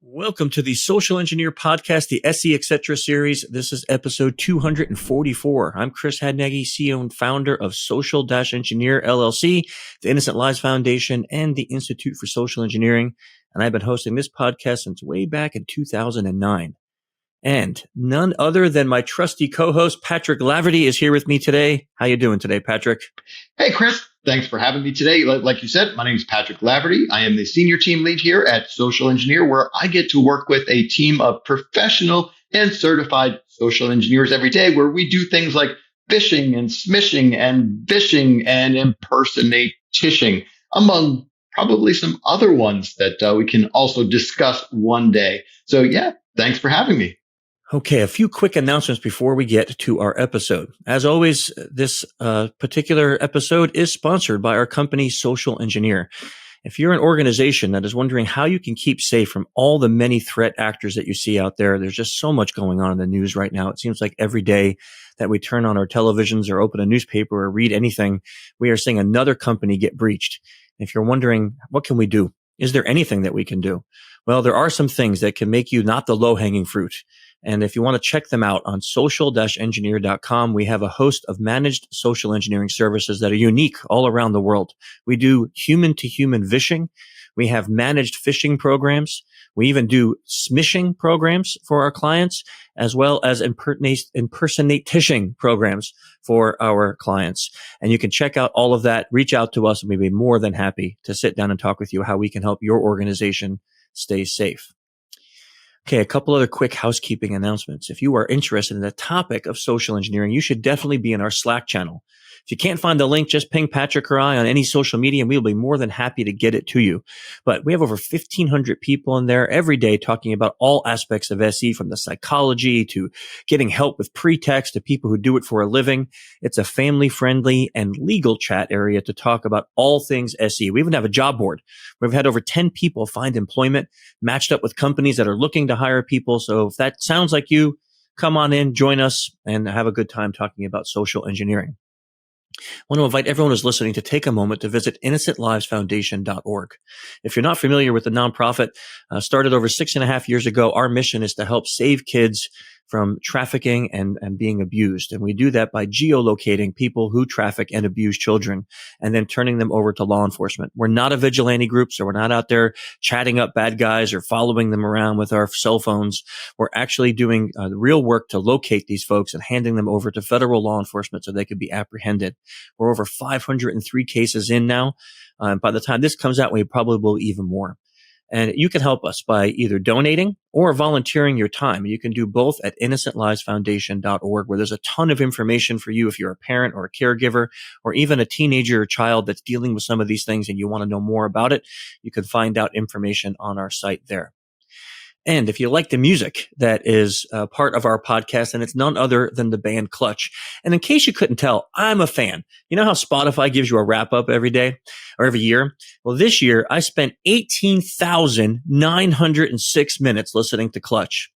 Welcome to the Social Engineer Podcast, the SE Etc. series. This is episode 244. I'm Chris Hadnagy, CEO and founder of Social-Engineer LLC, the Innocent Lives Foundation, and the Institute for Social Engineering. And I've been hosting this podcast since way back in 2009. And none other than my trusty co-host, Patrick Laverty, is here with me today. How you doing today, Patrick? Hey, Chris. Thanks for having me today. Like you said, my name is Patrick Laverty. I am the senior team lead here at Social Engineer, where I get to work with a team of professional and certified social engineers every day, where we do things like phishing and smishing and vishing and impersonate-tishing, among probably some other ones that we can also discuss one day. So yeah, thanks for having me. Okay, a few quick announcements before we get to our episode. As always, this particular episode is sponsored by our company, Social Engineer. If you're an organization that is wondering how you can keep safe from all the many threat actors that you see out there, there's just so much going on in the news right now. It seems like every day that we turn on our televisions or open a newspaper or read anything, we are seeing another company get breached. If you're wondering, what can we do? Is there anything that we can do? Well, there are some things that can make you not the low-hanging fruit. And if you want to check them out on social-engineer.com, we have a host of managed social engineering services that are unique all around the world. We do human-to-human vishing. We have managed phishing programs. We even do smishing programs for our clients, as well as impersonate-tishing programs for our clients. And you can check out all of that. Reach out to us, and we'd be more than happy to sit down and talk with you how we can help your organization stay safe. Okay, a couple other quick housekeeping announcements. If you are interested in the topic of social engineering, you should definitely be in our Slack channel. If you can't find the link, just ping Patrick or I on any social media, and we'll be more than happy to get it to you. But we have over 1,500 people in there every day talking about all aspects of SE, from the psychology to getting help with pretext to people who do it for a living. It's a family-friendly and legal chat area to talk about all things SE. We even have a job board. We've had over 10 people find employment matched up with companies that are looking to hire people. So if that sounds like you, come on in, join us, and have a good time talking about social engineering. I want to invite everyone who's listening to take a moment to visit innocentlivesfoundation.org. If you're not familiar with the nonprofit, started over 6.5 years ago, our mission is to help save kids from trafficking and being abused. And we do that by geolocating people who traffic and abuse children and then turning them over to law enforcement. We're not a vigilante group, so we're not out there chatting up bad guys or following them around with our cell phones. We're actually doing the real work to locate these folks and handing them over to federal law enforcement so they can be apprehended. We're over 503 cases in now. By the time this comes out, we probably will even more. And you can help us by either donating or volunteering your time. You can do both at innocentlivesfoundation.org, where there's a ton of information for you if you're a parent or a caregiver or even a teenager or child that's dealing with some of these things and you want to know more about it. You can find out information on our site there. And if you like the music that is part of our podcast, and it's none other than the band Clutch. And in case you couldn't tell, I'm a fan. You know how Spotify gives you a wrap up every day or every year? Well, this year I spent 18,906 minutes listening to Clutch.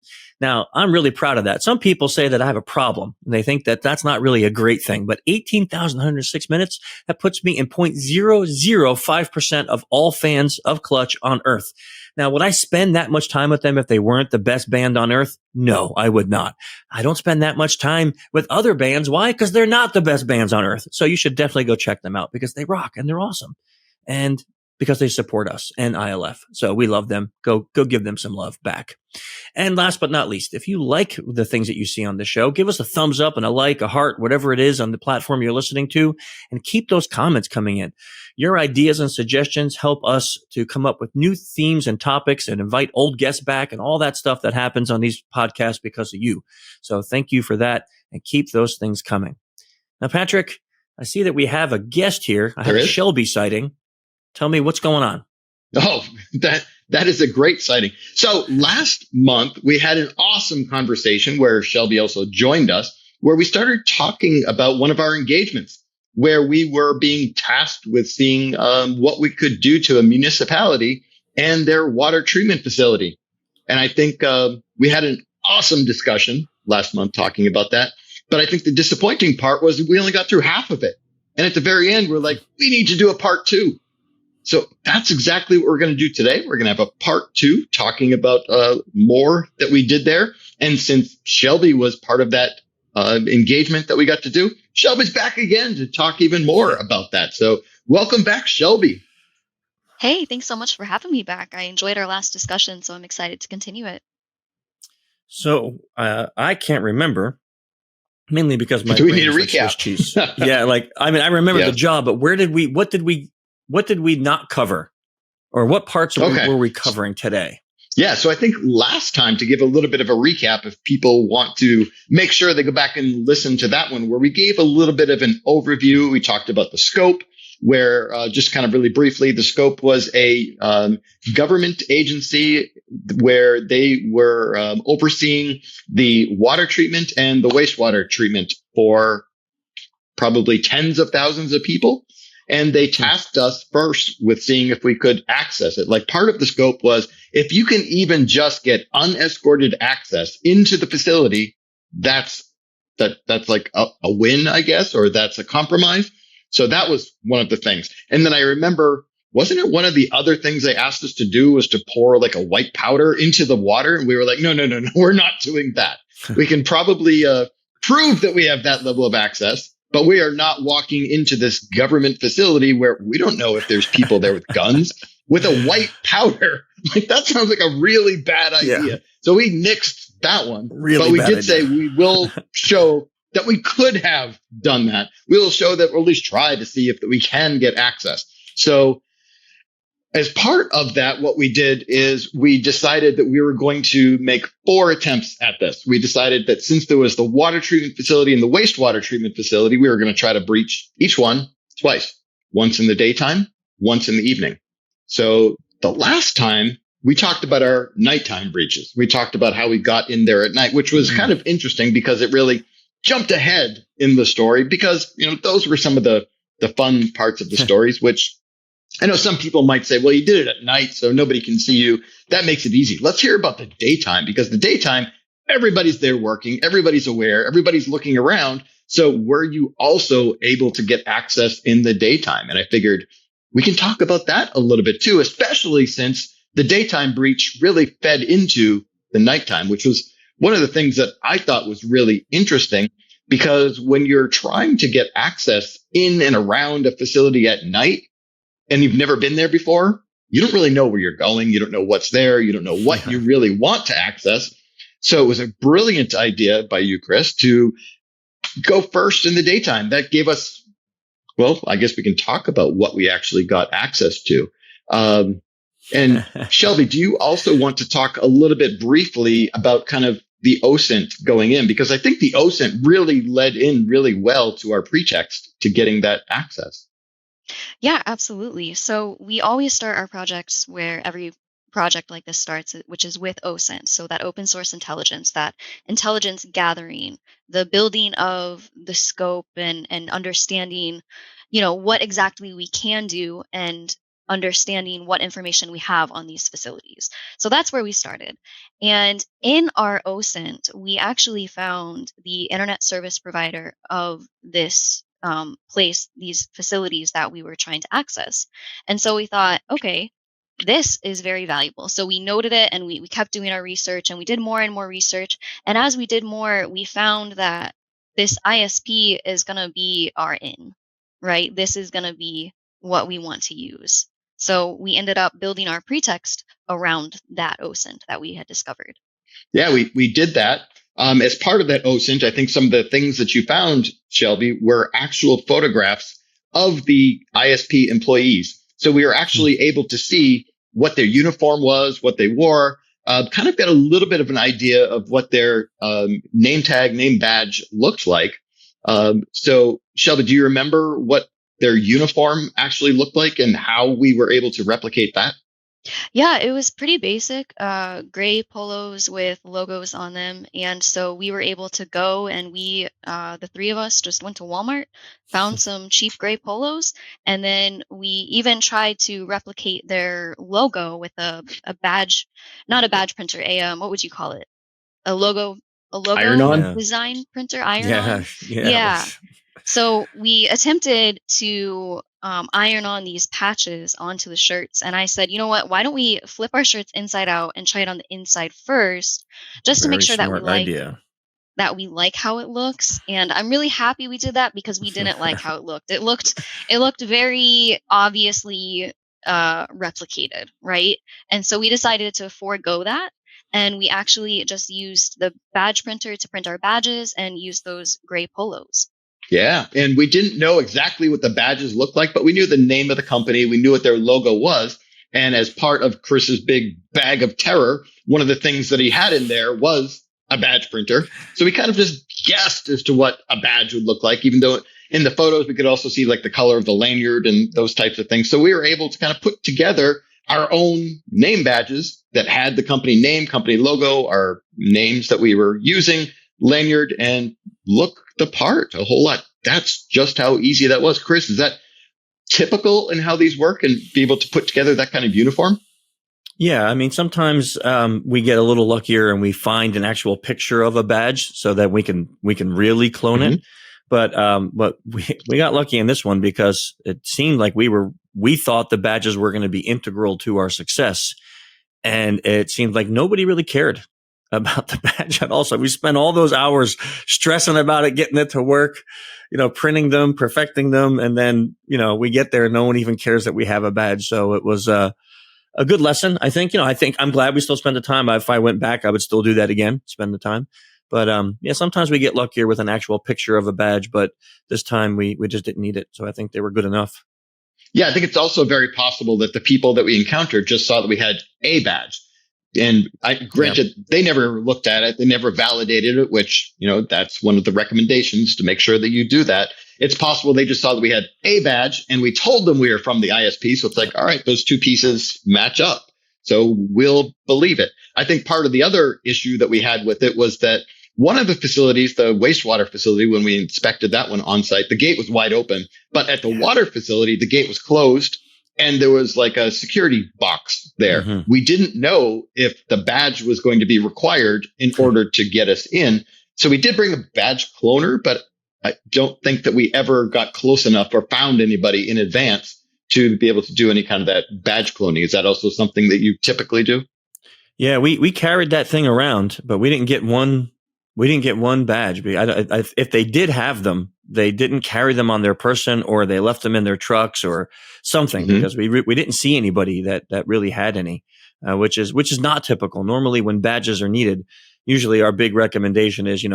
Now, I'm really proud of that. Some people say that I have a problem, and they think that that's not really a great thing. But 18,106 minutes, that puts me in 0.005% of all fans of Clutch on Earth. Now, would I spend that much time with them if they weren't the best band on earth? No, I would not. I don't spend that much time with other bands. Why? Because they're not the best bands on earth. So you should definitely go check them out because they rock and they're awesome. And because they support us and ILF. So we love them. Go give them some love back. And last but not least, if you like the things that you see on the show, give us a thumbs up and a like, a heart, whatever it is on the platform you're listening to, and keep those comments coming in. Your ideas and suggestions help us to come up with new themes and topics and invite old guests back and all that stuff that happens on these podcasts because of you. So thank you for that, and keep those things coming. Now, Patrick, I see that we have a guest here. I have a Shelby sighting. Tell me what's going on. Oh, that is a great sighting. So last month, we had an awesome conversation where Shelby also joined us, where we started talking about one of our engagements, where we were being tasked with seeing what we could do to a municipality and their water treatment facility. And I think we had an awesome discussion last month talking about that. But I think the disappointing part was we only got through half of it. And at the very end, we're like, we need to do a part 2. So that's exactly what we're going to do today. We're going to have a part 2 talking about more that we did there. And since Shelby was part of that engagement that we got to do, Shelby's back again to talk even more about that. So welcome back, Shelby. Hey, thanks so much for having me back. I enjoyed our last discussion, so I'm excited to continue it. So I can't remember, mainly because my Do we brain need a is like recap? Swiss cheese. Yeah, I remember the job, but what did we not cover, or what parts were we covering today? Yeah, so I think last time, to give a little bit of a recap, if people want to make sure they go back and listen to that one, where we gave a little bit of an overview. We talked about the scope, where just kind of really briefly, the scope was a government agency where they were overseeing the water treatment and the wastewater treatment for probably tens of thousands of people. And they tasked us first with seeing if we could access it. Like, part of the scope was, if you can even just get unescorted access into the facility, that's like a win, I guess, or that's a compromise. So that was one of the things. And then I remember, wasn't it one of the other things they asked us to do was to pour like a white powder into the water? And we were like, no, we're not doing that. We can probably prove that we have that level of access, but we are not walking into this government facility where we don't know if there's people there with guns with a white powder. Like, that sounds like a really bad idea. Yeah. So we nixed that one. Really, but we did say we will show that we could have done that. We will show that, or at least try to see if we can get access. So as part of that, what we did is we decided that we were going to make 4 attempts at this. We decided that since there was the water treatment facility and the wastewater treatment facility, we were going to try to breach each one twice, once in the daytime, once in the evening. So the last time we talked about our nighttime breaches. We talked about how we got in there at night, which was kind of interesting because it really jumped ahead in the story, because, those were some of the fun parts of the stories, which I know some people might say, well, you did it at night, so nobody can see you. That makes it easy. Let's hear about the daytime, because the daytime, everybody's there working, everybody's aware, everybody's looking around. So were you also able to get access in the daytime? And I figured we can talk about that a little bit too, especially since the daytime breach really fed into the nighttime, which was one of the things that I thought was really interesting, because when you're trying to get access in and around a facility at night, and you've never been there before, you don't really know where you're going. You don't know what's there. You don't know what you really want to access. So it was a brilliant idea by you, Chris, to go first in the daytime. That gave us, well, I guess we can talk about what we actually got access to. And Shelby, do you also want to talk a little bit briefly about kind of the OSINT going in? Because I think the OSINT really led in really well to our pretext to getting that access. Yeah, absolutely. So we always start our projects where every project like this starts, which is with OSINT. So that open source intelligence, that intelligence gathering, the building of the scope and understanding, what exactly we can do, and understanding what information we have on these facilities. So that's where we started. And in our OSINT, we actually found the internet service provider of this place, these facilities that we were trying to access. And so we thought, okay, this is very valuable. So we noted it, and we kept doing our research, and we did more and more research. And as we did more, we found that this ISP is going to be our in, right? This is going to be what we want to use. So we ended up building our pretext around that OSINT that we had discovered. Yeah, we did that. As part of that OSINT, I think some of the things that you found, Shelby, were actual photographs of the ISP employees. So we were actually able to see what their uniform was, what they wore, kind of get a little bit of an idea of what their name tag, name badge looked like. So Shelby, do you remember what their uniform actually looked like and how we were able to replicate that? Yeah, it was pretty basic, gray polos with logos on them. And so we were able to go, and we, the 3 of us, just went to Walmart, found some cheap gray polos, and then we even tried to replicate their logo with a badge, not a badge printer, what would you call it? A logo Iron-on? design printer, iron-on? Yeah. So we attempted to iron on these patches onto the shirts. And I said, you know what? Why don't we flip our shirts inside out and try it on the inside first, just to make Very sure smart idea. that we like how it looks. And I'm really happy we did that because we didn't like how it looked. It looked very obviously replicated, right? And so we decided to forego that. And we actually just used the badge printer to print our badges and use those gray polos. Yeah. And we didn't know exactly what the badges looked like, but we knew the name of the company. We knew what their logo was. And as part of Chris's big bag of terror, one of the things that he had in there was a badge printer. So we kind of just guessed as to what a badge would look like, even though in the photos, we could also see like the color of the lanyard and those types of things. So we were able to kind of put together our own name badges that had the company name, company logo, our names that we were using, lanyard, and look the part a whole lot. That's just how easy that was. Chris, is that typical in how these work and be able to put together that kind of uniform? Yeah, I mean, sometimes we get a little luckier and we find an actual picture of a badge so that we can really clone it. But we got lucky in this one because it seemed like we thought the badges were going to be integral to our success, and it seemed like nobody really cared about the badge at all. So we spent all those hours stressing about it, getting it to work, printing them, perfecting them, and then we get there and no one even cares that we have a badge. So it was a good lesson. I think I'm glad we still spent the time. If I went back, I would still do that again, spend the time. But sometimes we get luckier with an actual picture of a badge, but this time we just didn't need it. So I think they were good enough. Yeah, I think it's also very possible that the people that we encountered just saw that we had a badge. And granted, they never looked at it. They never validated it, which, that's one of the recommendations to make sure that you do that. It's possible they just saw that we had a badge and we told them we were from the ISP. So it's like, all right, those two pieces match up. So we'll believe it. I think part of the other issue that we had with it was that one of the facilities, the wastewater facility, when we inspected that one on site, the gate was wide open. But at the water facility, the gate was closed and there was like a security box there. Mm-hmm. We didn't know if the badge was going to be required in order to get us in. So we did bring a badge cloner, but I don't think that we ever got close enough or found anybody in advance to be able to do any kind of that badge cloning. Is that also something that you typically do? Yeah, we carried that thing around, but we didn't get one. We didn't get one badge. If they did have them, they didn't carry them on their person, or they left them in their trucks or something, mm-hmm. because we didn't see anybody that really had any, which is not typical. Normally, when badges are needed, usually our big recommendation is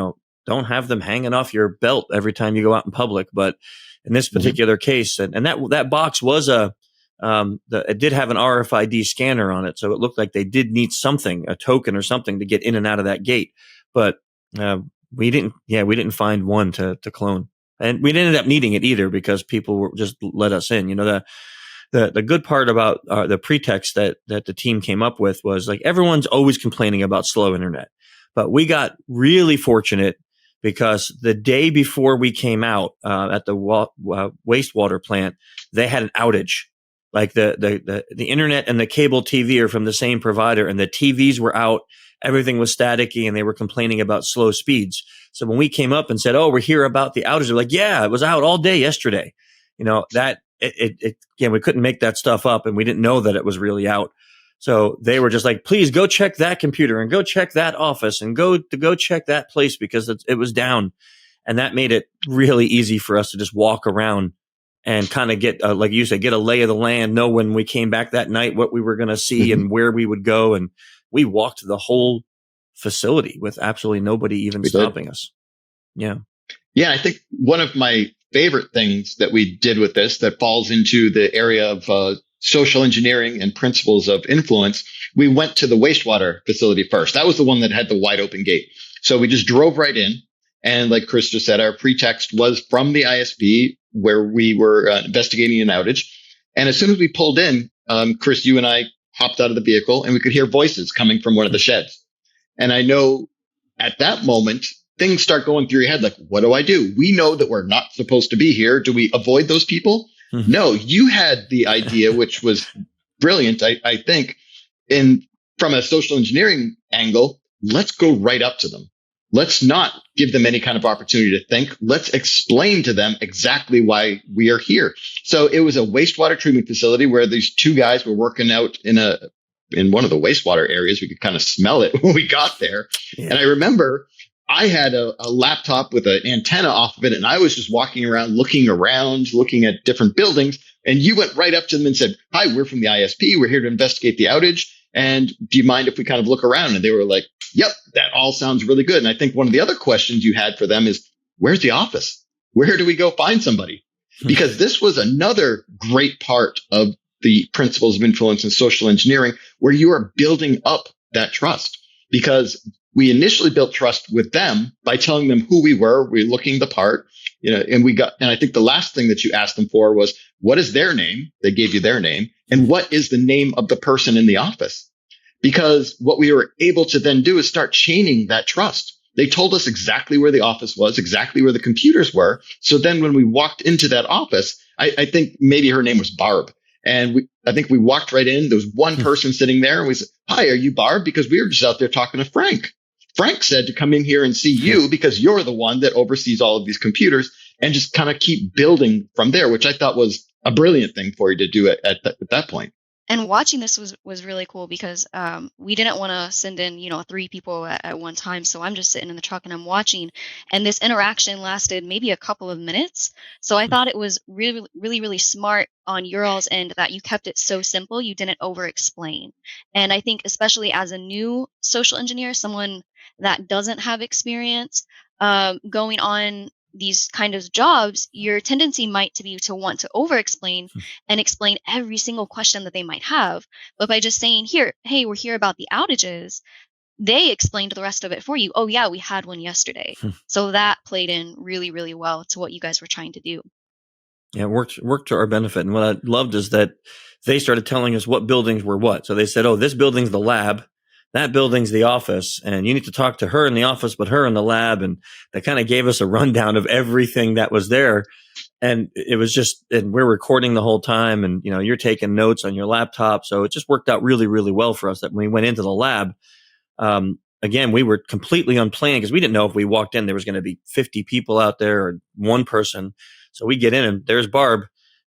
don't have them hanging off your belt every time you go out in public. But in this particular mm-hmm. case, and that box was it did have an RFID scanner on it, so it looked like they did need something, a token or something, to get in and out of that gate. But we didn't find one to clone, and we didn't end up needing it either because people were just let us in. The good part about the pretext that the team came up with was, like, everyone's always complaining about slow internet, but we got really fortunate because the day before we came out at the wastewater plant, they had an outage. Like the internet and the cable TV are from the same provider, and the TVs were out. Everything was staticky, and they were complaining about slow speeds. So when we came up and said, "Oh, we're here about the outage," they're like, "Yeah, it was out all day yesterday." That again, we couldn't make that stuff up, and we didn't know that it was really out. So they were just like, "Please go check that computer and go check that office and go check that place because it was down," and that made it really easy for us to just walk around and kind of get, like you said, get a lay of the land, know when we came back that night what we were going to see mm-hmm. and where we would go. And we walked the whole facility with absolutely nobody even stopping us. Yeah. Yeah. I think one of my favorite things that we did with this that falls into the area of social engineering and principles of influence, we went to the wastewater facility first. That was the one that had the wide open gate. So we just drove right in. And like Chris just said, our pretext was from the ISP where we were investigating an outage. And as soon as we pulled in, Chris, you and I hopped out of the vehicle and we could hear voices coming from one of the sheds. And I know at that moment, things start going through your head. Like, what do? We know that we're not supposed to be here. Do we avoid those people? Mm-hmm. No, you had the idea, which was brilliant, I think. And from a social engineering angle, let's go right up to them. let's not give them any kind of opportunity to think. Let's explain to them exactly why we are here. So it was a wastewater treatment facility where these two guys were working out in one of the wastewater areas. We could kind of smell it when we got there. Yeah. And I remember I had a laptop with an antenna off of it, and I was just walking around, looking at different buildings. And you went right up to them and said, "Hi, we're from the ISP. We're here to investigate the outage. And do you mind if we kind of look around?" And they were like, "Yep, that all sounds really good." And I think one of the other questions you had for them is, where's the office? Where do we go find somebody? Because this was another great part of the principles of influence and social engineering, where you are building up that trust. Because we initially built trust with them by telling them who we were looking the part, and I think the last thing that you asked them for was, what is their name? They gave you their name. And what is the name of the person in the office? Because what we were able to then do is start chaining that trust. They told us exactly where the office was, exactly where the computers were. So then when we walked into that office, I think maybe her name was Barb. And I think we walked right in. There was one person sitting there, and we said, "Hi, are you Barb?" Because we were just out there talking to Frank. Frank said to come in here and see you because you're the one that oversees all of these computers, and just kind of keep building from there, which I thought was a brilliant thing for you to do at that point. And watching this was really cool because we didn't want to send in, 3 people at one time. So I'm just sitting in the truck and I'm watching. And this interaction lasted maybe a couple of minutes. So I thought it was really, really, really smart on your all's end that you kept it so simple. You didn't over explain. And I think especially as a new social engineer, someone that doesn't have experience going on these kind of jobs, your tendency might be to want to over explain and explain every single question that they might have. But by just saying, hey, we're here about the outages, they explained the rest of it for you. Oh yeah, we had one yesterday. So that played in really, really well to what you guys were trying to do. Yeah, it worked to our benefit. And what I loved is that they started telling us what buildings were what. So they said, "Oh, this building's the lab. That building's the office, and you need to talk to her in the office, but her in the lab." And they kind of gave us a rundown of everything that was there. And it was and we're recording the whole time, and, you're taking notes on your laptop. So it just worked out really, really well for us that when we went into the lab, again, we were completely unplanned because we didn't know if we walked in, there was going to be 50 people out there or one person. So we get in and there's Barb.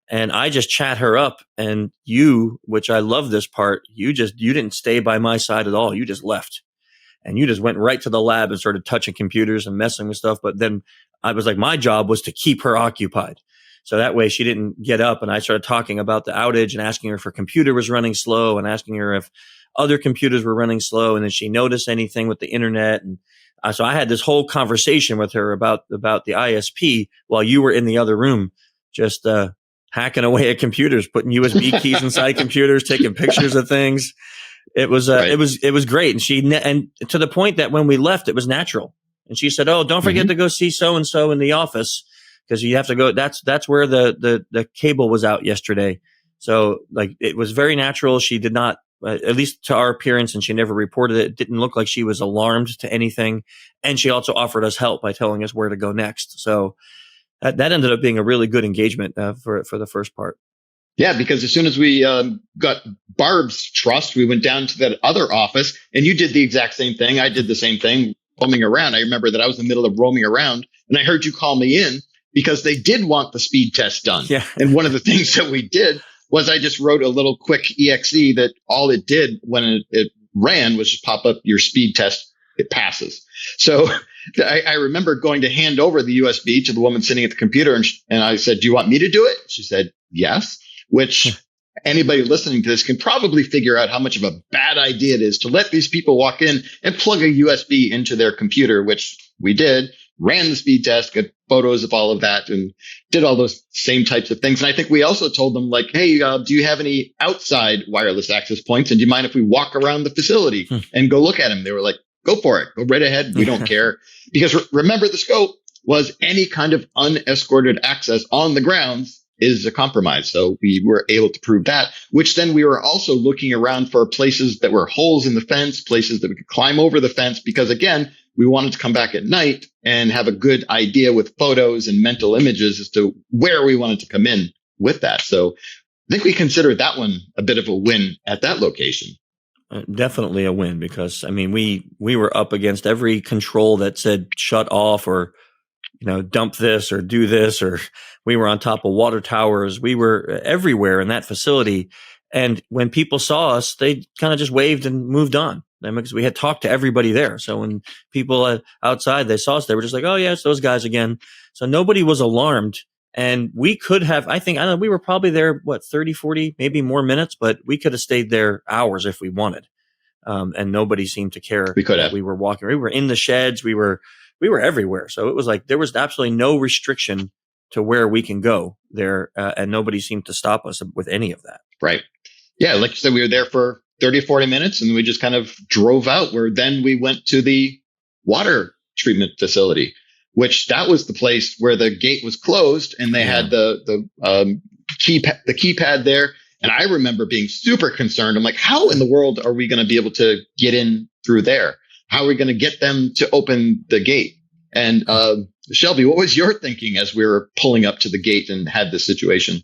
And I just chat her up, and you, which I love this part, you didn't stay by my side at all. You just left, and you just went right to the lab and started touching computers and messing with stuff. But then I was like, my job was to keep her occupied. So that way she didn't get up, and I started talking about the outage and asking her if her computer was running slow and asking her if other computers were running slow. And then she noticed anything with the internet. And so I had this whole conversation with her about the ISP while you were in the other room, just, hacking away at computers, putting USB keys inside computers, taking pictures of things. It was right. It was great. And to the point that when we left, it was natural. And she said, "Oh, don't forget to go see so and so in the office because you have to go. That's where the cable was out yesterday." So it was very natural. She did not, at least to our appearance, and she never reported it. It didn't look like she was alarmed to anything. And she also offered us help by telling us where to go next. So that ended up being a really good engagement for the first part. Yeah, because as soon as we got Barb's trust, we went down to that other office, and you did the exact same thing. I did the same thing, roaming around. I remember that I was in the middle of roaming around, and I heard you call me in because they did want the speed test done. Yeah. And one of the things that we did was I just wrote a little quick exe that all it did when it ran was just pop up your speed test. It passes. So I remember going to hand over the USB to the woman sitting at the computer, and I said, "Do you want me to do it?" She said, "Yes," which anybody listening to this can probably figure out how much of a bad idea it is to let these people walk in and plug a USB into their computer, which we did, ran the speed test, got photos of all of that, and did all those same types of things. And I think we also told them, like, "Hey, do you have any outside wireless access points? And do you mind if we walk around the facility and go look at them?" They were like, "Go for it. Go right ahead. We don't care." Because remember, the scope was any kind of unescorted access on the grounds is a compromise. So we were able to prove that, which then we were also looking around for places that were holes in the fence, places that we could climb over the fence, because again, we wanted to come back at night and have a good idea with photos and mental images as to where we wanted to come in with that. So I think we considered that one a bit of a win at that location. Definitely a win, because I mean we were up against every control that said shut off or dump this or do this, or we were on top of water towers. We were everywhere in that facility. And when people saw us, they kind of just waved and moved on, because we had talked to everybody there. So when people outside, they saw us, they were just like, oh yeah, it's those guys again. So nobody was alarmed. And we could have, I don't know, we were probably there, 30, 40, maybe more minutes, but we could have stayed there hours if we wanted. And nobody seemed to care. We could have. We were walking. We were in the sheds. We were everywhere. So it was like there was absolutely no restriction to where we can go there, and nobody seemed to stop us with any of that. Right. Yeah, like you said, we were there for 30 or 40 minutes, and we just kind of drove out. Where then we went to the water treatment facility, which that was the place where the gate was closed, and they had the keypad there. And I remember being super concerned. I'm like, how in the world are we going to be able to get in through there? How are we going to get them to open the gate? And Shelby, what was your thinking as we were pulling up to the gate and had this situation?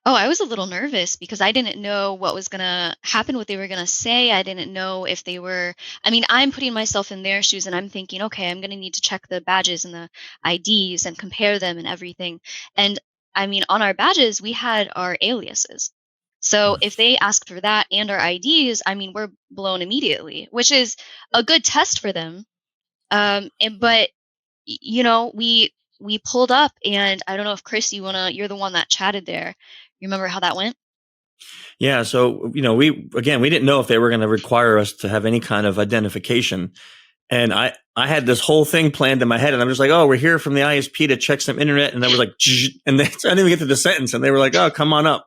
Oh, I was a little nervous because I didn't know what was going to happen, what they were going to say. I didn't know if they were, I'm putting myself in their shoes and I'm thinking, okay, I'm going to need to check the badges and the IDs and compare them and everything. And on our badges, we had our aliases. So if they ask for that and our IDs, we're blown immediately, which is a good test for them. But we pulled up, and I don't know if Chris, you're the one that chatted there. You remember how that went? Yeah. So, we didn't know if they were going to require us to have any kind of identification. And I had this whole thing planned in my head, and I'm just like, oh, we're here from the ISP to check some internet. And I was like, and then I didn't even get to the sentence, and they were like, oh, come on up.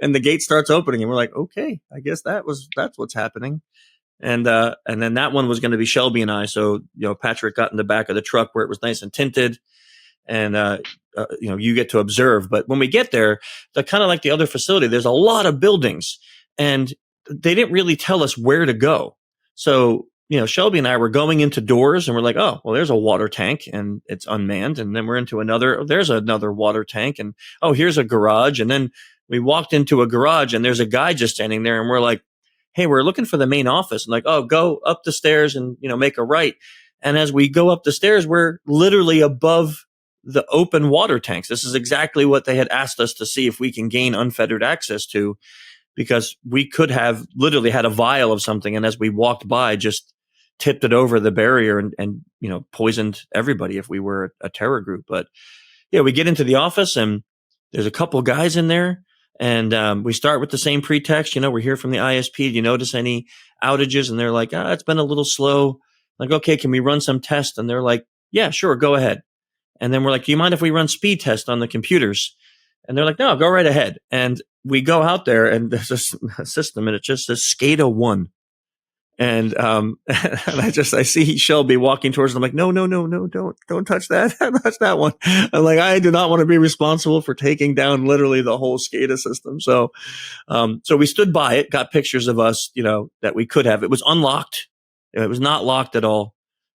And the gate starts opening, and we're like, okay, I guess that's what's happening. And then that one was going to be Shelby and I. So, Patrick got in the back of the truck where it was nice and tinted, and, you get to observe. But when we get there, they're kind of like the other facility. There's a lot of buildings, and they didn't really tell us where to go. So, Shelby and I were going into doors, and we're like, oh, well, there's a water tank and it's unmanned. And then we're into there's another water tank, and oh, here's a garage. And then we walked into a garage, and there's a guy just standing there, and we're like, hey, we're looking for the main office. And like, oh, go up the stairs and, make a right. And as we go up the stairs, we're literally above the open water tanks. This is exactly what they had asked us to see if we can gain unfettered access to, because we could have literally had a vial of something, and as we walked by, just tipped it over the barrier and poisoned everybody if we were a terror group. But yeah, we get into the office, and there's a couple guys in there, and we start with the same pretext. We're here from the ISP. Do you notice any outages? And they're like, it's been a little slow. Like, okay, can we run some tests? And they're like, yeah, sure, go ahead. And then we're like, do you mind if we run speed tests on the computers? And they're like, no, go right ahead. And we go out there, and there's a system, and it just says SCADA 1. And and I see Shelby walking towards them. I'm like, no, don't touch that. Don't touch that one. I'm like, I do not want to be responsible for taking down literally the whole SCADA system. So we stood by it, got pictures of us, that we could have. It was unlocked. It was not locked at all.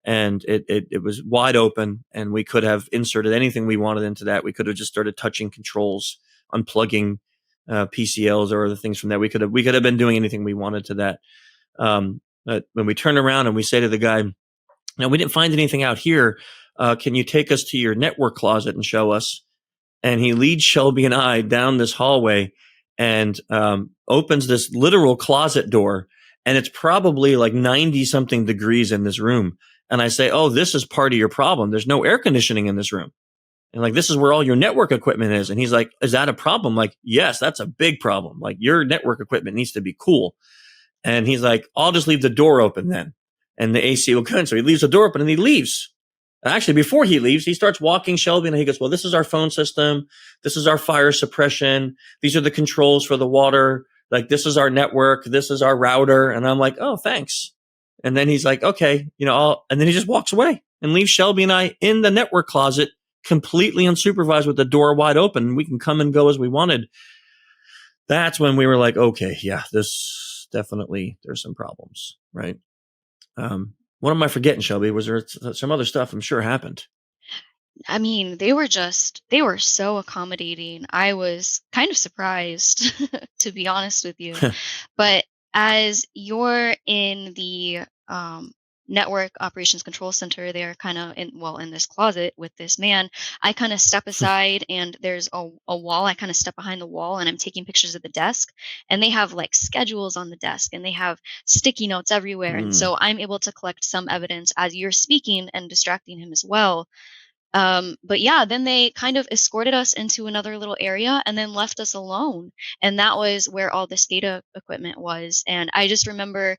And it was wide open, and we could have inserted anything we wanted into that. We could have just started touching controls, unplugging PCLs or other things from that. We could have been doing anything we wanted to that. But when we turn around and we say to the guy, "Now we didn't find anything out here. Can you take us to your network closet and show us?" And he leads Shelby and I down this hallway and opens this literal closet door, and it's probably like 90 something degrees in this room. And I say, oh, this is part of your problem. There's no air conditioning in this room. And like, this is where all your network equipment is. And he's like, is that a problem? Like, yes, that's a big problem. Like, your network equipment needs to be cool. And he's like, I'll just leave the door open then, and the AC will come in. So he leaves the door open and he leaves. And actually, before he leaves, he starts walking Shelby, and he goes, well, this is our phone system. This is our fire suppression. These are the controls for the water. Like, this is our network. This is our router. And I'm like, oh, thanks. And then he's like, okay, and then he just walks away and leaves Shelby and I in the network closet, completely unsupervised with the door wide open. We can come and go as we wanted. That's when we were like, okay, yeah, this definitely, there's some problems, right? What am I forgetting, Shelby? Was there some other stuff I'm sure happened? They were so accommodating. I was kind of surprised, to be honest with you. But as you're in the network operations control center there, kind of in this closet with this man, I kind of step aside, and there's a wall. I kind of step behind the wall, and I'm taking pictures of the desk, and they have like schedules on the desk, and they have sticky notes everywhere. And so I'm able to collect some evidence as you're speaking and distracting him as well. But yeah, then they kind of escorted us into another little area and then left us alone. And that was where all this data equipment was. And I just remember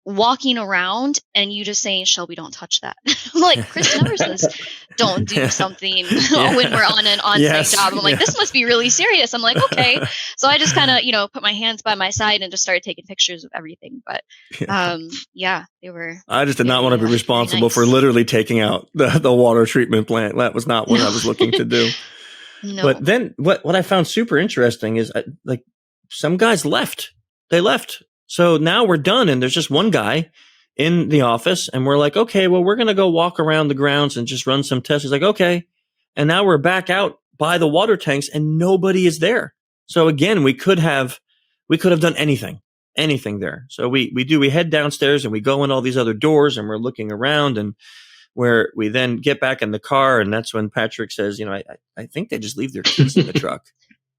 walking around and you just saying, Shelby, don't touch that. Like, Chris never says, don't do something when we're on an on-site job. I'm like, this must be really serious. I'm like, okay. So I just kind of, put my hands by my side and just started taking pictures of everything. But they were. I just did not want to be responsible for literally taking out the water treatment plant. That was not what I was looking to do. No. But then what I found super interesting is like some guys left. They left. So now we're done, and there's just one guy in the office, and we're like, okay, well, we're going to go walk around the grounds and just run some tests. He's like, okay. And now we're back out by the water tanks, and nobody is there. So again, we could have done anything there. So we head downstairs and we go in all these other doors, and we're looking around, and where we then get back in the car. And that's when Patrick says, I think they just leave their keys in the truck.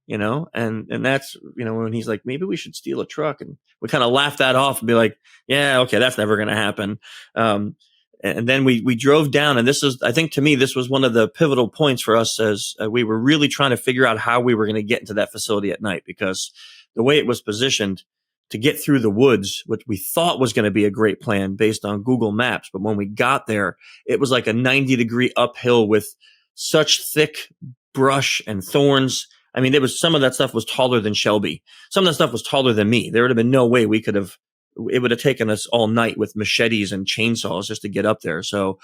And that's, when he's like, maybe we should steal a truck. And we kind of laugh that off and be like, yeah, okay, that's never going to happen. And then we drove down, and I think to me, this was one of the pivotal points for us as we were really trying to figure out how we were going to get into that facility at night, because the way it was positioned to get through the woods, which we thought was going to be a great plan based on Google Maps. But when we got there, it was like a 90-degree uphill with such thick brush and thorns. I mean, some of that stuff was taller than Shelby. Some of that stuff was taller than me. There would have been no way it would have taken us all night with machetes and chainsaws just to get up there. So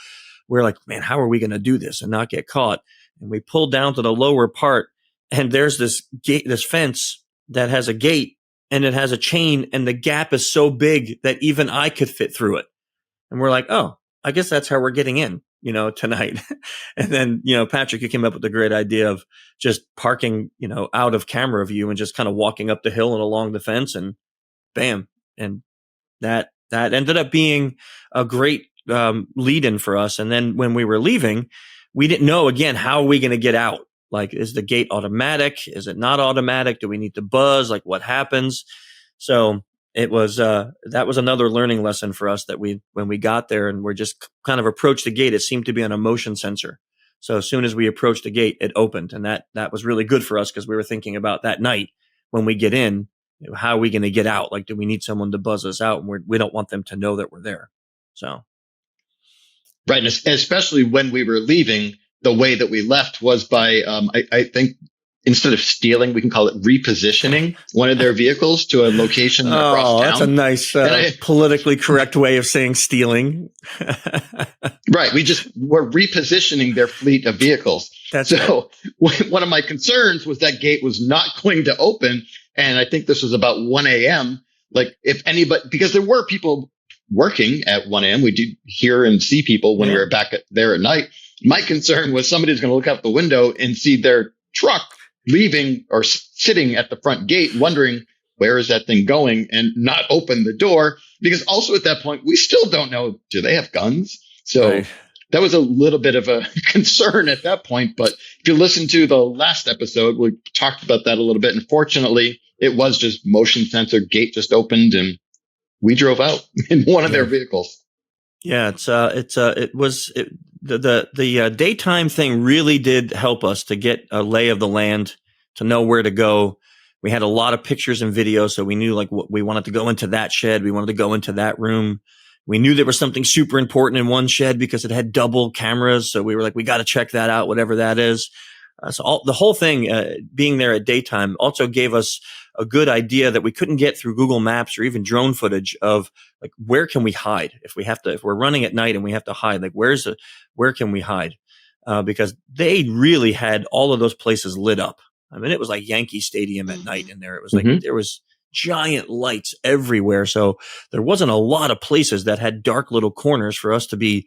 we're like, man, how are we going to do this and not get caught? And we pulled down to the lower part, and there's this gate, this fence that has a gate, and it has a chain, and the gap is so big that even I could fit through it. And we're like, oh, I guess that's how we're getting in, tonight. And then, Patrick, you came up with the great idea of just parking, out of camera view and just kind of walking up the hill and along the fence, and bam. And that ended up being a great lead in for us. And then when we were leaving, we didn't know, again, how are we going to get out? Like, is the gate automatic? Is it not automatic? Do we need to buzz? Like, what happens? So it was, that was another learning lesson for us, that when we got there and we're just kind of approached the gate, it seemed to be on a motion sensor. So as soon as we approached the gate, it opened, and that was really good for us, because we were thinking about that night when we get in, how are we going to get out? Like, do we need someone to buzz us out? And we don't want them to know that we're there. So. Right. And especially when we were leaving, the way that we left was by, I think, instead of stealing, we can call it repositioning one of their vehicles to a location across town. That's a nice politically correct way of saying stealing. Right. We're repositioning their fleet of vehicles. One of my concerns was that gate was not going to open. And I think this was about 1 a.m. Like, if anybody, because there were people working at 1 a.m. We did hear and see people when we were back there at night. My concern was somebody's going to look out the window and see their truck leaving or sitting at the front gate, wondering, where is that thing going, and not open the door. Because also at that point, we still don't know, do they have guns? So that was a little bit of a concern at that point. But if you listen to the last episode, we talked about that a little bit. And fortunately, it was just motion sensor, gate just opened, and we drove out in one of their vehicles. Yeah, the daytime thing really did help us to get a lay of the land, to know where to go. We had a lot of pictures and videos, so we knew, like, we wanted to go into that shed. We wanted to go into that room. We knew there was something super important in one shed because it had double cameras. So we were like, we got to check that out, whatever that is. The whole thing, being there at daytime, also gave us a good idea that we couldn't get through Google Maps or even drone footage of, like, where can we hide if we're running at night and we have to hide, like, where can we hide? Because they really had all of those places lit up. I mean, it was like Yankee Stadium at night in there. It was like, there was giant lights everywhere. So there wasn't a lot of places that had dark little corners for us to be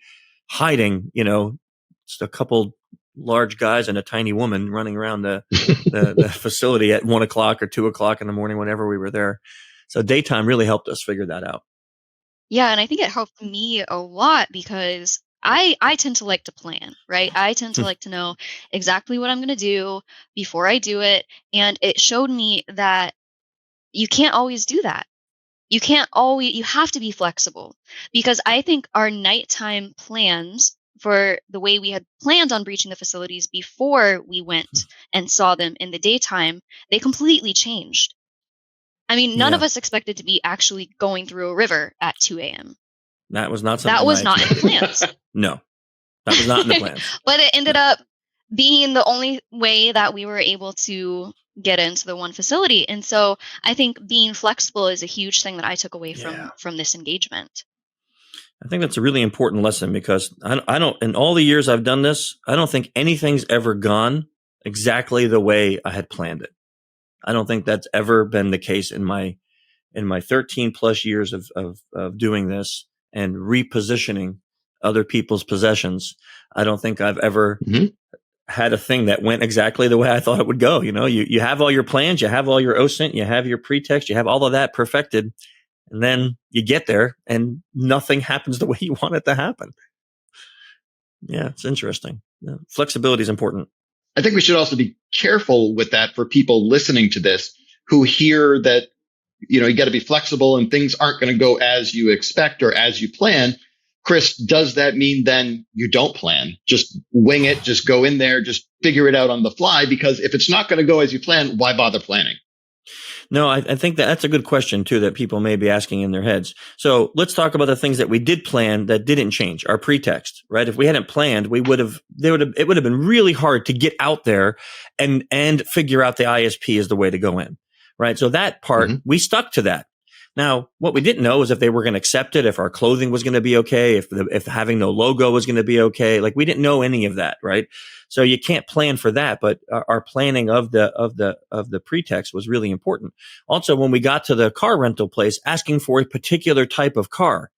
hiding, just a couple large guys and a tiny woman running around the facility at 1 o'clock or 2 o'clock in the morning, whenever we were there. So daytime really helped us figure that out. Yeah, and I think it helped me a lot because I tend to like to plan, right? I tend to like to know exactly what I'm going to do before I do it, and it showed me that you can't always do that. You have to be flexible because I think our nighttime plans for the way we had planned on breaching the facilities before we went and saw them in the daytime, they completely changed. I mean, none of Yeah. us expected to be actually going through a river at 2 a.m. That was not something That was I not in the expected. plans. No, that was not in the plans. But it ended up being the only way that we were able to get into the one facility. And so I think being flexible is a huge thing that I took away Yeah. from this engagement. I think that's a really important lesson because I don't, in all the years I've done this, I don't think anything's ever gone exactly the way I had planned it. I don't think that's ever been the case in my 13 plus years of doing this and repositioning other people's possessions. I don't think I've ever had a thing that went exactly the way I thought it would go. You know, you have all your plans, you have all your OSINT, you have your pretext, you have all of that perfected. And then you get there and nothing happens the way you want it to happen. Yeah, it's interesting. Yeah. Flexibility is important. I think we should also be careful with that for people listening to this who hear that, you got to be flexible and things aren't going to go as you expect or as you plan. Chris, does that mean then you don't plan? Just wing it, just go in there, just figure it out on the fly? Because if it's not going to go as you plan, why bother planning? No, I think that's a good question too, that people may be asking in their heads. So let's talk about the things that we did plan that didn't change. Our pretext, right? If we hadn't planned, it would have been really hard to get out there and figure out the ISP is the way to go in, right? So that part, we stuck to that. Now, what we didn't know is if they were going to accept it, if our clothing was going to be okay, if having no logo was going to be okay. Like we didn't know any of that, right? So you can't plan for that, but our planning of the pretext was really important. Also, when we got to the car rental place, asking for a particular type of car,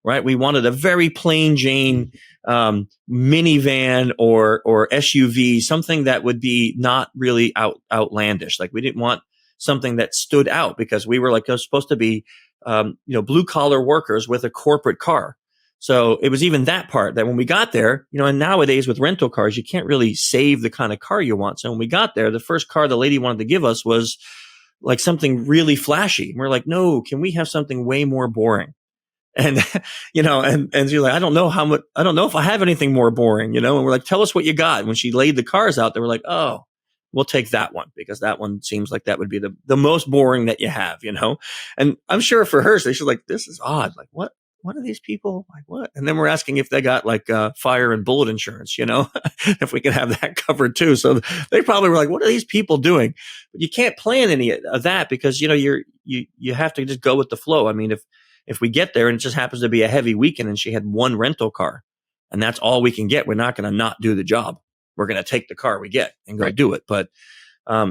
right? We wanted a very plain Jane minivan or SUV, something that would be not really outlandish. Like we didn't want something that stood out because we were like supposed to be, blue collar workers with a corporate car. So it was even that part that when we got there, and nowadays with rental cars, you can't really save the kind of car you want. So when we got there, the first car the lady wanted to give us was like something really flashy. We're like, no, can we have something way more boring? And, and she's like, I don't know if I have anything more boring, and we're like, tell us what you got. And when she laid the cars out, they were like, oh, we'll take that one because that one seems like that would be the most boring that you have, And I'm sure for her, she's like, this is odd. Like, what are these people? Like, what? And then we're asking if they got like fire and bullet insurance, if we could have that covered too. So they probably were like, what are these people doing? But you can't plan any of that because, you have to just go with the flow. I mean, if we get there and it just happens to be a heavy weekend and she had one rental car and that's all we can get, we're not going to not do the job. We're going to take the car we get and go do it. But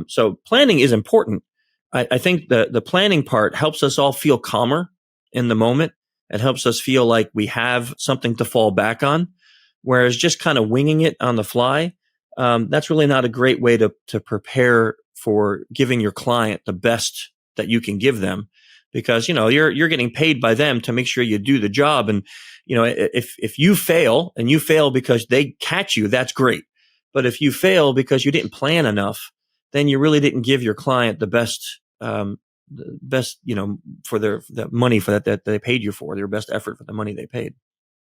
so planning is important. I think the planning part helps us all feel calmer in the moment. It helps us feel like we have something to fall back on. Whereas just kind of winging it on the fly, that's really not a great way to prepare for giving your client the best that you can give them. Because, you're getting paid by them to make sure you do the job. And, if you fail and you fail because they catch you, that's great. But if you fail because you didn't plan enough, then you really didn't give your client the best, for the money for that they paid you for, their best effort for the money they paid.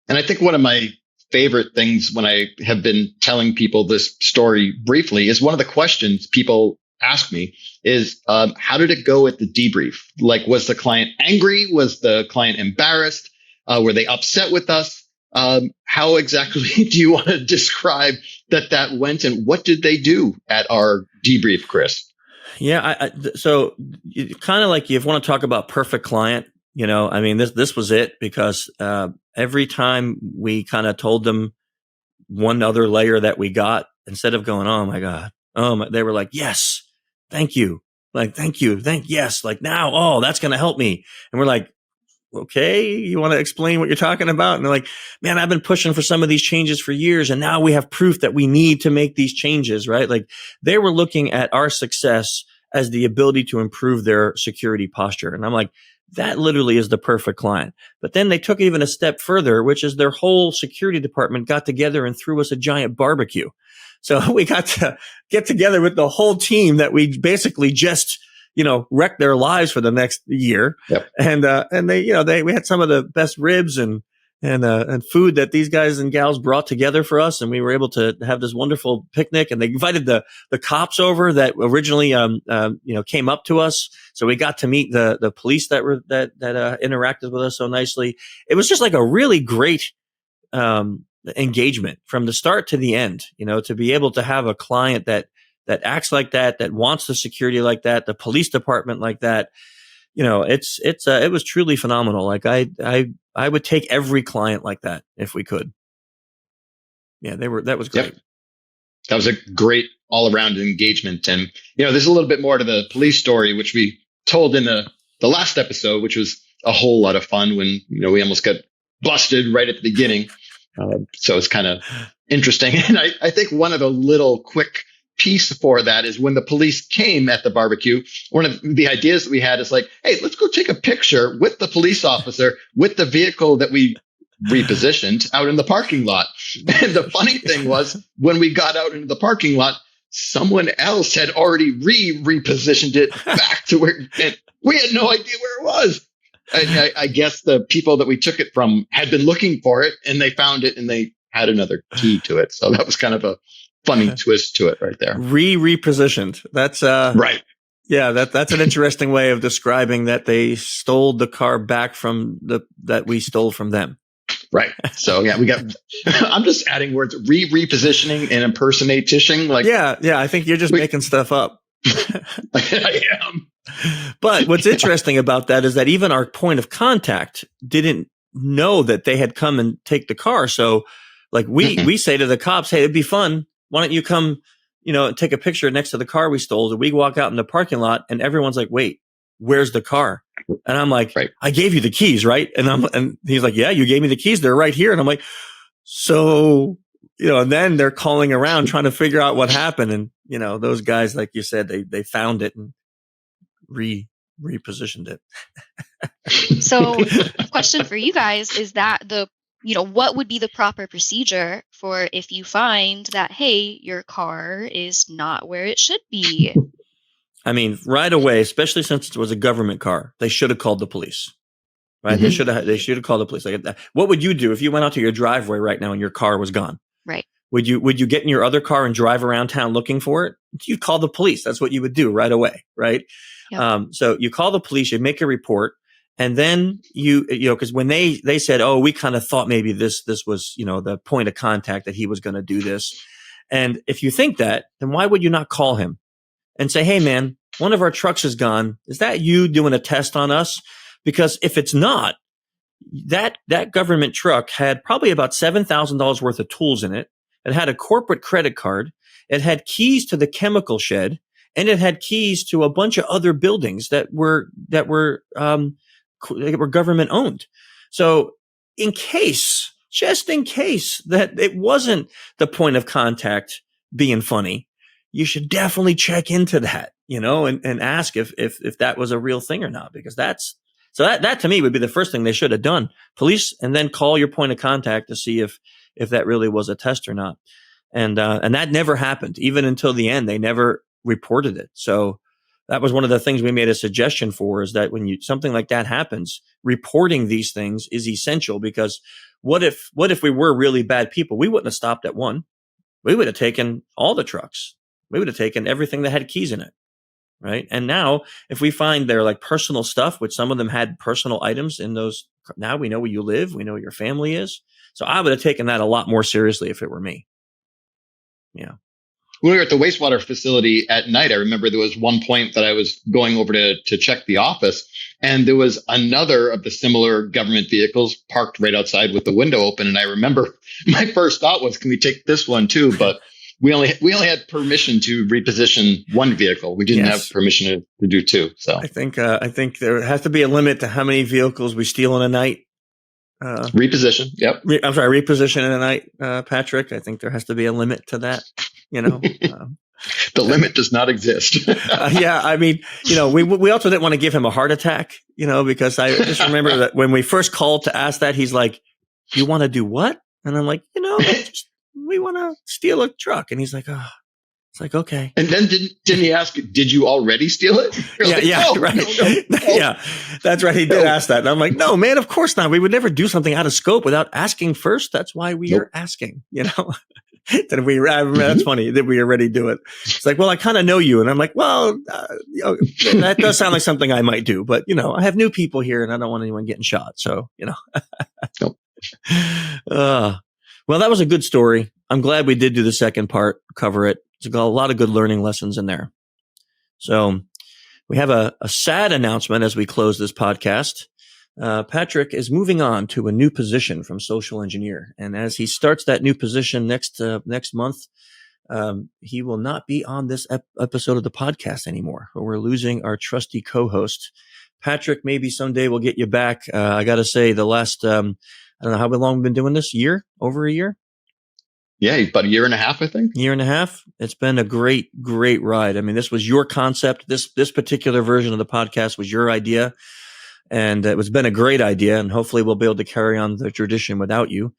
And I think one of my favorite things when I have been telling people this story briefly is one of the questions people ask me is, how did it go at the debrief? Like, was the client angry? Was the client embarrassed? Were they upset with us? How exactly do you want to describe that went, and what did they do at our debrief, Chris? Yeah, so kind of like you want to talk about perfect client, I mean, this was it because every time we kind of told them one other layer that we got, instead of going, oh my God, they were like, yes, thank you. Like, thank you. Yes. Like now, oh, that's going to help me. And we're like, okay, you want to explain what you're talking about? And they're like, man, I've been pushing for some of these changes for years. And now we have proof that we need to make these changes, right? Like they were looking at our success as the ability to improve their security posture. And I'm like, that literally is the perfect client. But then they took even a step further, which is their whole security department got together and threw us a giant barbecue. So we got to get together with the whole team that we basically just, wrecked their lives for the next year. Yep. And we had some of the best ribs and food that these guys and gals brought together for us. And we were able to have this wonderful picnic, and they invited the cops over that originally, came up to us. So we got to meet the police that interacted with us so nicely. It was just like a really great, engagement from the start to the end, to be able to have a client that acts like that wants the security like that, the police department like that. It was truly phenomenal. Like I would take every client like that if we could. Yeah, that was great. Yep. That was a great all around engagement. And, there's a little bit more to the police story, which we told in the last episode, which was a whole lot of fun when, we almost got busted right at the beginning. So it's kind of interesting. And I think one of the little quick piece for that is when the police came at the barbecue, one of the ideas that we had is like, hey, let's go take a picture with the police officer with the vehicle that we repositioned out in the parking lot. And the funny thing was, when we got out into the parking lot, someone else had already repositioned it back to where, and we had no idea where it was. I guess the people that we took it from had been looking for it, and they found it, and they had another key to it. So that was kind of a funny twist to it right there. Repositioned. That's right. Yeah, that's an interesting way of describing that they stole the car back from that we stole from them. Right. So yeah, we got. I'm just adding words: repositioning and impersonation. Like yeah. I think you're just making stuff up. I am. But what's interesting about that is that even our point of contact didn't know that they had come and take the car. So like we say to the cops, hey, it'd be fun. Why don't you come, take a picture next to the car we stole? And we walk out in the parking lot and everyone's like, wait, where's the car? And I'm like, right. I gave you the keys, right? And he's like, yeah, you gave me the keys. They're right here. And I'm like, so, and then they're calling around trying to figure out what happened. And, those guys, like you said, they found it and repositioned it. So question for you guys is that what would be the proper procedure for if you find that, hey, your car is not where it should be? I mean, right away, especially since it was a government car, they should have called the police, right? Mm-hmm. They should have called the police. Like, what would you do if you went out to your driveway right now and your car was gone? Right. Would you get in your other car and drive around town looking for it? You'd call the police. That's what you would do right away, right? Yep. So you call the police, you make a report, and then because when they said, oh, we kind of thought maybe this was, the point of contact that he was going to do this. And if you think that, then why would you not call him and say, hey, man, one of our trucks is gone. Is that you doing a test on us? Because if it's not, that government truck had probably about $7,000 worth of tools in it. It had a corporate credit card. It had keys to the chemical shed, and it had keys to a bunch of other buildings that were government owned. So just in case that it wasn't the point of contact being funny, you should definitely check into that, and ask if that was a real thing or not, because that to me would be the first thing they should have done. Police, and then call your point of contact to see if that really was a test or not. And that never happened. Even until the end, they never reported it. So that was one of the things we made a suggestion for, is that when something like that happens, reporting these things is essential, because what if we were really bad people? We wouldn't have stopped at one. We would have taken all the trucks. We would have taken everything that had keys in it. Right. And now if we find their like personal stuff, which some of them had personal items in those, now we know where you live. We know where your family is. So I would have taken that a lot more seriously if it were me. Yeah. When we were at the wastewater facility at night, I remember there was one point that I was going over to check the office, and there was another of the similar government vehicles parked right outside with the window open. And I remember my first thought was, can we take this one too? But we only had permission to reposition one vehicle. We didn't have permission to do two. So I think there has to be a limit to how many vehicles we steal in a night. Reposition. Yep. Reposition in a night, Patrick. I think there has to be a limit to that. The limit does not exist. Yeah, I mean, we also didn't want to give him a heart attack, because I just remember that when we first called to ask that, he's like, "You want to do what?" And I'm like, we want to steal a truck. And he's like, "Oh." It's like, okay. And then didn't he ask, did you already steal it? Right. No. Yeah, that's right. He did ask that. And I'm like, no, man, of course not. We would never do something out of scope without asking first. That's why we are asking, That's funny that we already do it. It's like, well, I kind of know you. And I'm like, well, that does sound like something I might do. But, I have new people here and I don't want anyone getting shot. So, Nope. Well, that was a good story. I'm glad we did do the second part, cover it. It's got a lot of good learning lessons in there. So we have a sad announcement as we close this podcast. Patrick is moving on to a new position from Social Engineer. And as he starts that new position next month, he will not be on this episode of the podcast anymore. We're losing our trusty co-host. Patrick, maybe someday we'll get you back. I got to say the last, I don't know how long we've been doing this, over a year? Yeah, about a year and a half, I think. Year and a half. It's been a great, great ride. I mean, this was your concept. This particular version of the podcast was your idea. And it's been a great idea. And hopefully we'll be able to carry on the tradition without you.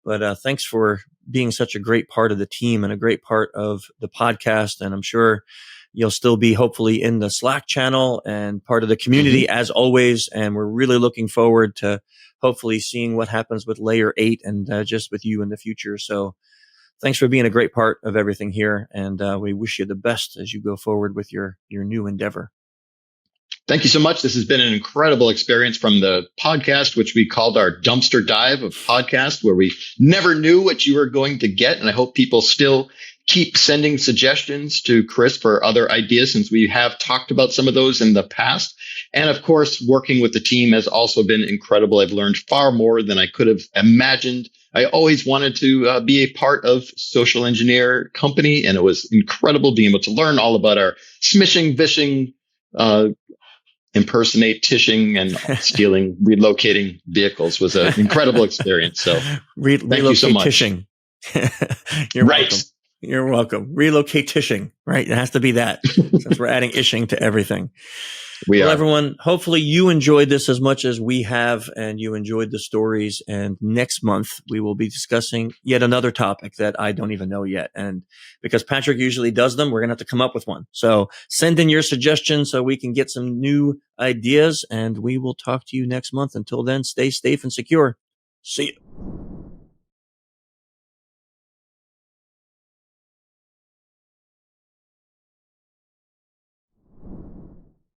But thanks for being such a great part of the team and a great part of the podcast. And I'm sure you'll still be hopefully in the Slack channel and part of the community as always. And we're really looking forward to hopefully seeing what happens with Layer 8 and just with you in the future. So thanks for being a great part of everything here. And we wish you the best as you go forward with your new endeavor. Thank you so much. This has been an incredible experience from the podcast, which we called our dumpster dive of podcast, where we never knew what you were going to get. And I hope people still keep sending suggestions to Chris for other ideas, since we have talked about some of those in the past. And of course, working with the team has also been incredible. I've learned far more than I could have imagined. I always wanted to be a part of Social Engineer company, and it was incredible being able to learn all about our smishing, vishing, impersonate, tishing, and stealing, relocating vehicles was an incredible experience. So thank you so much. Tishing. You're right. Welcome. You're welcome. Relocate tishing, right? It has to be that, since we're adding ishing to everything. Well, everyone, hopefully you enjoyed this as much as we have, and you enjoyed the stories. And next month, we will be discussing yet another topic that I don't even know yet. And because Patrick usually does them, we're going to have to come up with one. So send in your suggestions so we can get some new ideas, and we will talk to you next month. Until then, stay safe and secure. See you.